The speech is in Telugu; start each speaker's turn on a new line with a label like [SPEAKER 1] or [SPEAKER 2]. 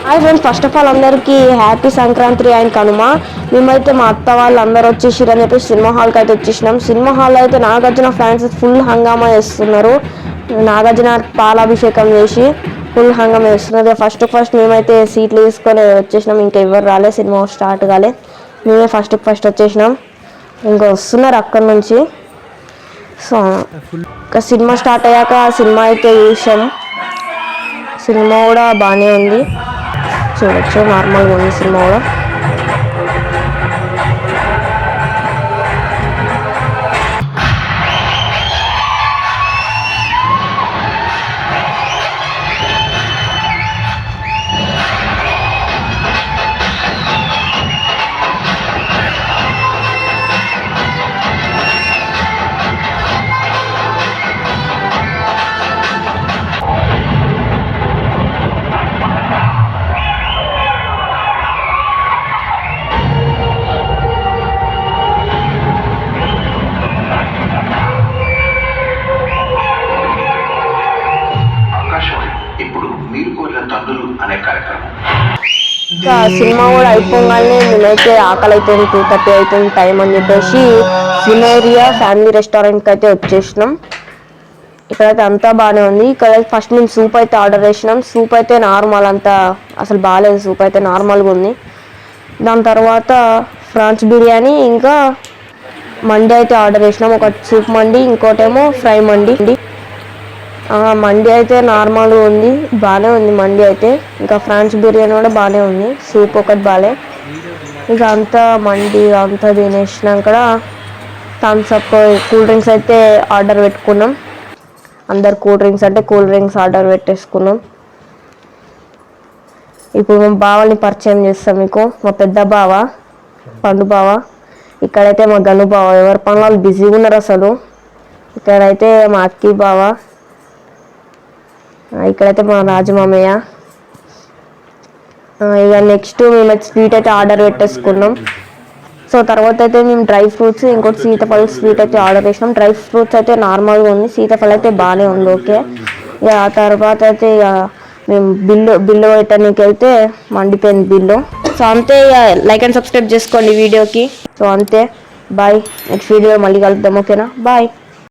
[SPEAKER 1] Hi friends, first of all అందరికీ హ్యాపీ సంక్రాంతి అండ్ కనుమ. మేమైతే మా అత్త వాళ్ళు అందరూ వచ్చేసారు అని చెప్పి సినిమా హాల్కి అయితే వచ్చేసినాం. సినిమా హాల్ అయితే నాగార్జున ఫ్యాన్స్ ఫుల్ హంగామా చేస్తున్నారు. నాగార్జున పాలాభిషేకం చేసి ఫుల్ హంగామా చేస్తున్నారు. ఫస్ట్ మేమైతే సీట్లు తీసుకొని వచ్చేసినాం. ఇంకా ఎవరు రాలే, సినిమా స్టార్ట్ కాలే. మేమే ఫస్ట్ వచ్చేసినాం. ఇంకా వస్తున్నారు అక్కడి నుంచి. సో ఇంకా సినిమా స్టార్ట్ అయ్యాక సినిమా అయితే చూసాం. సినిమా కూడా బాగానే ఉంది, చూడొచ్చు. నార్మల్గా ఉంది సినిమా కూడా. ఇంకా సినిమా కూడా అయిపోగానే మేమైతే ఆకలి అవుతుంది, 2:30 అవుతుంది టైం అని చెప్పేసి సినేరియా ఫ్యామిలీ రెస్టారెంట్కి అయితే వచ్చేసినాం. ఇక్కడైతే అంతా బాగానే ఉంది. ఇక్కడ ఫస్ట్ మేము సూప్ అయితే ఆర్డర్ చేసినాం. సూప్ అయితే నార్మల్, అంతా అసలు బాగాలేదు. సూప్ అయితే నార్మల్గా ఉంది. దాని తర్వాత ఫ్రాన్స్ బిర్యానీ ఇంకా మండి అయితే ఆర్డర్ చేసినాం. ఒకటి సూప్ మండి, ఇంకోటేమో ఫ్రై మండి. మండి అయితే నార్మల్గా ఉంది, బాగానే ఉంది మండి అయితే. ఇంకా ఫ్రాన్స్ బిర్యానీ కూడా బాగానే ఉంది. సూప్ ఒకటి బాగాలే. ఇక అంతా మండి అంతా తినేసినాక థమ్స్ అప్, కూల్ డ్రింక్స్ అయితే ఆర్డర్ పెట్టుకున్నాం. అందరు కూల్ డ్రింక్స్ ఆర్డర్ పెట్టేసుకున్నాం. ఇప్పుడు మా బావని పరిచయం చేస్తాం మీకు. మా పెద్ద బావ పండు బావ, ఇక్కడైతే మా గను బావ. ఎవరి పనులు వాళ్ళు బిజీగా ఉన్నారు అసలు. ఇక్కడైతే మా అక్కి బావ, ఇక్కడైతే మా రాజమామయ్య. ఇక నెక్స్ట్ మేము స్వీట్ అయితే ఆర్డర్ పెట్టేసుకున్నాం. సో తర్వాత అయితే మేము డ్రై ఫ్రూట్స్, ఇంకోటి సీతాఫలం స్వీట్ అయితే ఆర్డర్ చేసినాం. డ్రై ఫ్రూట్స్ అయితే నార్మల్గా ఉంది, సీతాఫలం అయితే బాగానే ఉంది, ఓకే. ఇక ఆ తర్వాత అయితే ఇక మేము బిల్లు పెట్టడానికి అయితే మండిపోయింది బిల్లు. సో అంతే. ఇక లైక్ అండ్ సబ్స్క్రైబ్ చేసుకోండి వీడియోకి. సో అంతే, బాయ్. నెక్స్ట్ వీడియో మళ్ళీ కలుద్దాం, ఓకేనా? బాయ్.